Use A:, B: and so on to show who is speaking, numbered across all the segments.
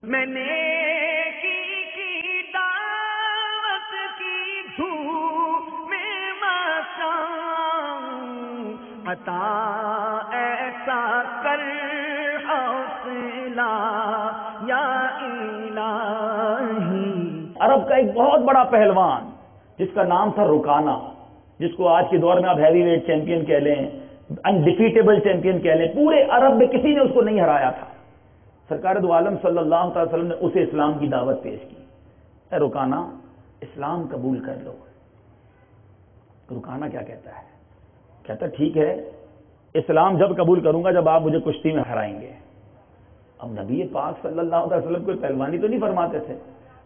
A: میں نے کی دعوت کی دھوم میں مچاؤں، عطا ایسا کر حوصلہ یا الہی۔
B: عرب کا ایک بہت بڑا پہلوان جس کا نام تھا رکانہ، جس کو آج کے دور میں آپ ہیوی ویٹ چیمپئن کہہ لیں، انڈیفیٹیبل چیمپئن کہہ لیں، پورے عرب میں کسی نے اس کو نہیں ہرایا تھا۔ سرکار دو عالم صلی اللہ علیہ وسلم نے اسے اسلام کی دعوت پیش کی، اے رکانہ اسلام قبول کر لو۔ رکانہ کیا کہتا ہے؟ کہتا ٹھیک ہے، اسلام جب قبول کروں گا جب آپ مجھے کشتی میں ہرائیں گے۔ اب نبی پاک صلی اللہ علیہ وسلم کوئی پہلوانی تو نہیں فرماتے تھے،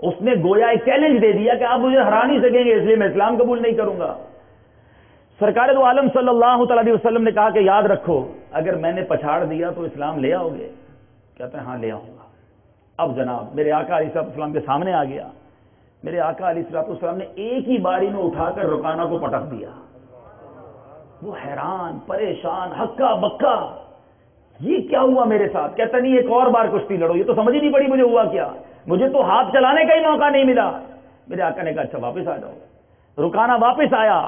B: اس نے گویا ایک چیلنج دے دیا کہ آپ مجھے ہرا نہیں سکیں گے، اس لیے میں اسلام قبول نہیں کروں گا۔ سرکار دو عالم صلی اللہ علیہ وسلم نے کہا کہ یاد رکھو، اگر میں نے پچھاڑ دیا تو اسلام لے آؤ گے؟ کہتے ہیں ہاں لے آؤں گا۔ اب جناب میرے آقا علیہ السلام کے سامنے آ گیا، میرے آقا علیہ السلام نے ایک ہی باری میں اٹھا کر رکانہ کو پٹک دیا۔ وہ حیران پریشان ہکا بکا، یہ کیا ہوا میرے ساتھ؟ کہتا نہیں ایک اور بار کشتی لڑو، یہ تو سمجھ ہی نہیں پڑی مجھے ہوا کیا، مجھے تو ہاتھ چلانے کا ہی موقع نہیں ملا۔ میرے آقا نے کہا اچھا واپس آ جاؤ۔ رکانہ واپس آیا،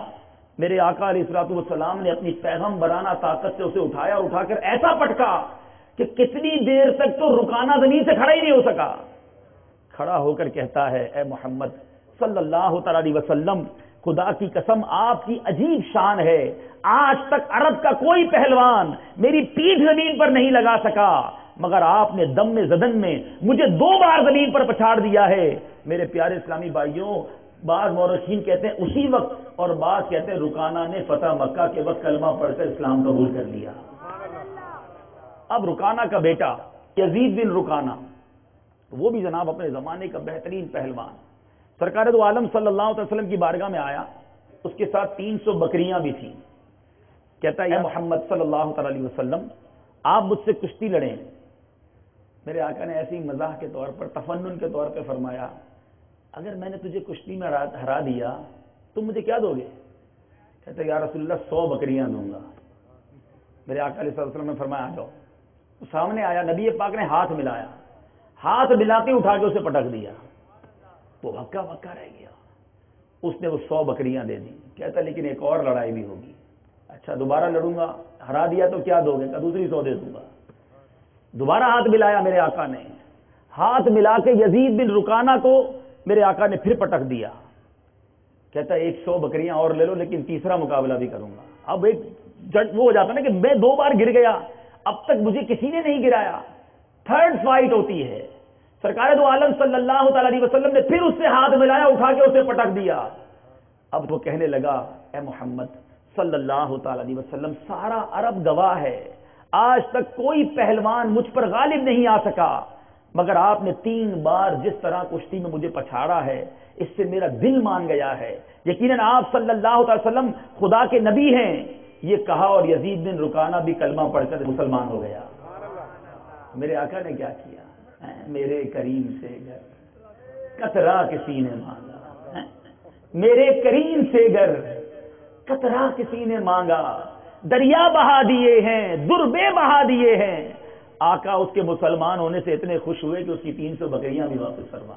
B: میرے آقا علیہ السلام نے اپنی پیغمبرانہ طاقت سے اسے اٹھایا، اٹھا کر ایسا پٹکا کہ کتنی دیر تک تو رکانہ زمین سے کھڑا ہی نہیں ہو سکا۔ کھڑا ہو کر کہتا ہے اے محمد صلی اللہ علیہ وسلم، خدا کی قسم آپ کی عجیب شان ہے، آج تک عرب کا کوئی پہلوان میری پیٹھ زمین پر نہیں لگا سکا، مگر آپ نے دم میں زدن میں مجھے 2 بار زمین پر پچھاڑ دیا ہے۔ میرے پیارے اسلامی بھائیوں، بعض مورخین کہتے ہیں اسی وقت، اور بعض کہتے ہیں رکانہ نے فتح مکہ کے وقت کلمہ پڑھ کر اسلام قبول کر لیا۔ اب رکانہ کا بیٹا یزید بن رکانہ، وہ بھی جناب اپنے زمانے کا بہترین پہلوان، سرکار دو عالم صلی اللہ علیہ وسلم کی بارگاہ میں آیا، اس کے ساتھ 300 بکریاں بھی تھیں۔ کہتا ہے اے محمد صلی اللہ علیہ وسلم، آپ مجھ سے کشتی لڑیں۔ میرے آقا نے ایسی مزاح کے طور پر، تفنن کے طور پہ فرمایا اگر میں نے تجھے کشتی میں ہرا دیا تم مجھے کیا دو گے؟ کہتا یا رسول اللہ 100 بکریاں دوں گا۔ میرے آقا علیہ السلام نے فرمایا آ جاؤ۔ سامنے آیا، نبی پاک نے ہاتھ ملایا، ہاتھ ملاتے اٹھا کے اسے پٹک دیا، وہ ہکا بکا رہ گیا۔ اس نے وہ 100 بکریاں دے دی۔ کہتا لیکن ایک اور لڑائی بھی ہوگی۔ اچھا دوبارہ لڑوں گا، ہرا دیا تو کیا دو گے؟ کہ دوسری 100 دے دوں گا۔ دوبارہ ہاتھ ملایا میرے آقا نے، ہاتھ ملا کے یزید بن رکانہ کو میرے آقا نے پھر پٹک دیا۔ کہتا 100 بکریاں اور لے لو لیکن تیسرا مقابلہ بھی کروں گا۔ اب ایک وہ ہو جاتا نا کہ میں 2 بار گر گیا، اب تک مجھے کسی نے نہیں گرایا، تھرڈ فائٹ ہوتی ہے۔ سرکار دو عالم صلی اللہ علیہ وسلم نے پھر اس سے ہاتھ ملایا، اٹھا کے اسے پٹک دیا۔ اب وہ کہنے لگا اے محمد صلی اللہ علیہ وسلم، سارا عرب گواہ ہے، آج تک کوئی پہلوان مجھ پر غالب نہیں آ سکا، مگر آپ نے 3 بار جس طرح کشتی میں مجھے پچھاڑا ہے، اس سے میرا دل مان گیا ہے، یقیناً آپ صلی اللہ علیہ وسلم خدا کے نبی ہیں۔ یہ کہا اور یزید بن رکانہ بھی کلمہ پڑھ کر مسلمان ہو گیا۔ میرے آقا نے کیا کیا؟ میرے کریم سے گر قطرہ کسی نے مانگا، میرے کریم سے گر قطرہ کسی نے مانگا، دریا بہا دیے ہیں، دربے بہا دیے ہیں۔ آقا اس کے مسلمان ہونے سے اتنے خوش ہوئے کہ اس کی 300 بکریاں بھی واپس فرما۔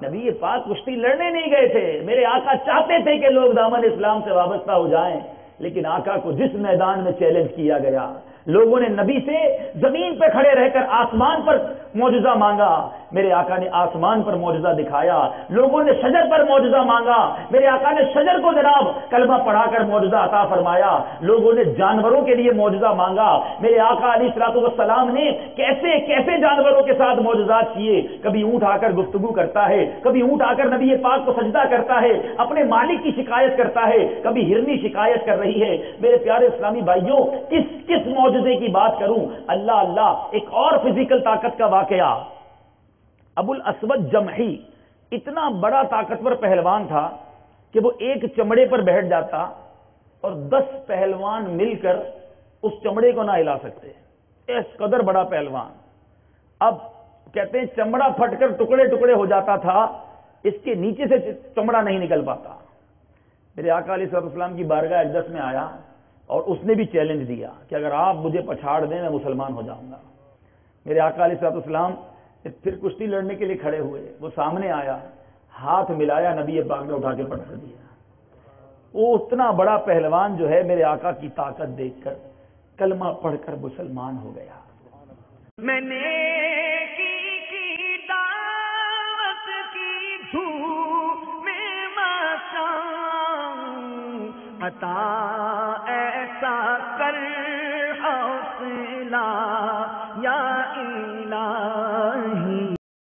B: نبی پاک کشتی لڑنے نہیں گئے تھے، میرے آقا چاہتے تھے کہ لوگ دامن اسلام سے وابستہ ہو جائیں، لیکن آقا کو جس میدان میں چیلنج کیا گیا، لوگوں نے نبی سے زمین پہ کھڑے رہ کر آسمان پر معجزہ مانگا، میرے آقا نے آسمان پر معجزہ دکھایا۔ لوگوں نے شجر پر معجزہ مانگا، میرے آقا نے شجر کو جناب کلمہ پڑھا کر معجزہ عطا فرمایا۔ لوگوں نے جانوروں کے لیے معجزہ مانگا، میرے آقا علیہ السلام نے کیسے کیسے جانوروں کے ساتھ معجزات کیے۔ کبھی اونٹ آ کر گفتگو کرتا ہے، کبھی اونٹ آ کر نبی پاک کو سجدہ کرتا ہے، اپنے مالک کی شکایت کرتا ہے، کبھی ہرنی شکایت کر رہی ہے۔ میرے پیارے اسلامی بھائیوں، کس معجزے کی بات کروں؟ اللہ اللہ، ایک اور فزیکل طاقت کا واقعہ۔ ابو الاسود جمحی اتنا بڑا طاقتور پہلوان تھا کہ وہ ایک چمڑے پر بیٹھ جاتا اور 10 پہلوان مل کر اس چمڑے کو نہ ہلا سکتے، اس قدر بڑا پہلوان۔ اب کہتے ہیں چمڑا پھٹ کر ٹکڑے ٹکڑے ہو جاتا تھا، اس کے نیچے سے چمڑا نہیں نکل پاتا۔ میرے آقا علیہ السلام کی بارگاہ اقدس میں آیا اور اس نے بھی چیلنج دیا کہ اگر آپ مجھے پچھاڑ دیں میں مسلمان ہو جاؤں گا۔ میرے آقا علیہ السلام پھر کشتی لڑنے کے لیے کھڑے ہوئے، وہ سامنے آیا، ہاتھ ملایا، نبی پاک نے اٹھا کے پٹک دیا۔ وہ اتنا بڑا پہلوان جو ہے میرے آقا کی طاقت دیکھ کر کلمہ پڑھ کر مسلمان ہو گیا۔
A: میں نے کی دعوت کی دھوم میں مچاؤں، عطا ایسا کر حوصلہ یا الہی،